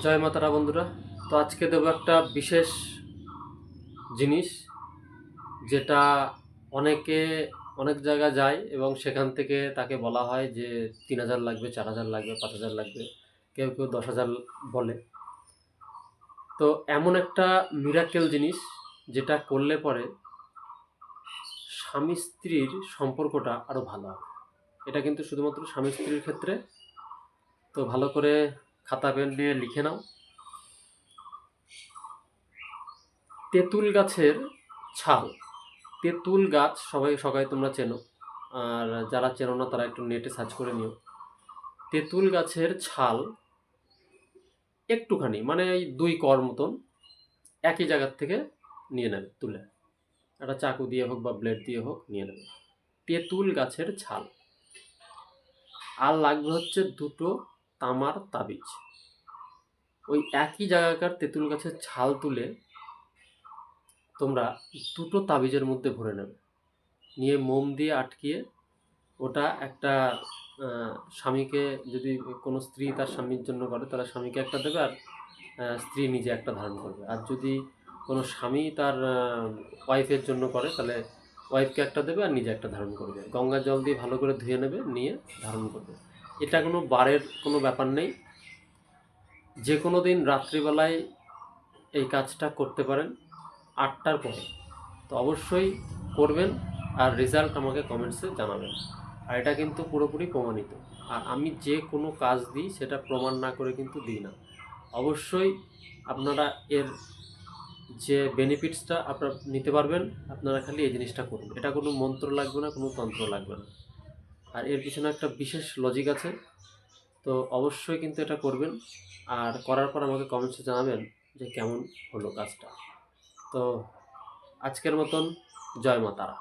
জয় মাতারা বন্ধুরা। তো আজকে দেবো একটা বিশেষ জিনিস, যেটা অনেকে অনেক জায়গায় যায় এবং সেখান থেকে তাকে বলা হয় যে 3,000 লাগবে, 4,000 লাগবে, 5,000 লাগবে, কেউ কেউ 10,000 বলে। তো এমন একটা মিরাকেল জিনিস যেটা করলে পরে স্বামী স্ত্রীর সম্পর্কটা আরও ভালো হবে। এটা কিন্তু শুধুমাত্র স্বামী স্ত্রীর ক্ষেত্রে। তো ভালো করে খাতা পেন নিয়ে লিখে নাও। তেঁতুল গাছের ছাল। তেঁতুল গাছ সবাই সবাই তোমরা চেনো, আর যারা চেনো না তারা একটু নেটে সার্চ করে নিও। তেঁতুল গাছের ছাল একটুখানি, মানে এই 2 কর মতন একই জায়গার থেকে নিয়ে নেবে, তুলে একটা চাকু দিয়ে হোক বা ব্লেড দিয়ে হোক নিয়ে নেবে তেঁতুল গাছের ছাল। আর লাগবে হচ্ছে 2টো তামার তাবিজ। ওই একই জায়গাকার তেঁতুল গাছের ছাল তুলে তোমরা 2টো তাবিজের মধ্যে ভরে নেবে, নিয়ে মোম দিয়ে আটকিয়ে ওটা একটা স্বামীকে, যদি কোনো স্ত্রী তার স্বামীর জন্য করে তাহলে স্বামীকে একটা দেবে, আর স্ত্রী নিজে একটা ধারণ করবে। আর যদি কোনো স্বামী তার ওয়াইফের জন্য করে তাহলে ওয়াইফকে একটা দেবে আর নিজে একটা ধারণ করবে। গঙ্গার জল দিয়ে ভালো করে ধুয়ে নেবে, নিয়ে ধারণ করবে। এটা কোনো বারের কোনো ব্যাপার নেই, যে কোনো দিন রাত্রিবেলায় এই কাজটা করতে পারেন 8টার পরে। তো অবশ্যই করবেন, আর রেজাল্ট আমাকে কমেন্টসে জানাবেন। আর এটা কিন্তু পুরোপুরি প্রমাণিত। আর আমি যে কোনো কাজ দিই সেটা প্রমাণ না করে কিন্তু দিই না। অবশ্যই আপনারা এর যে বেনিফিটসটা আপনারা নিতে পারবেন, আপনারা খালি এই জিনিসটা করুন। এটা কোনো মন্ত্র লাগবে না, কোনো তন্ত্র লাগবে না। আর এর পিছনে একটা বিশেষ লজিক আছে। তো অবশ্যই কিন্তু এটা করবেন, আর করার পর আমাকে কমেন্টসে জানাবেন যে কেমন হলো কাজটা। তো আজকের মতন জয় মা তারা।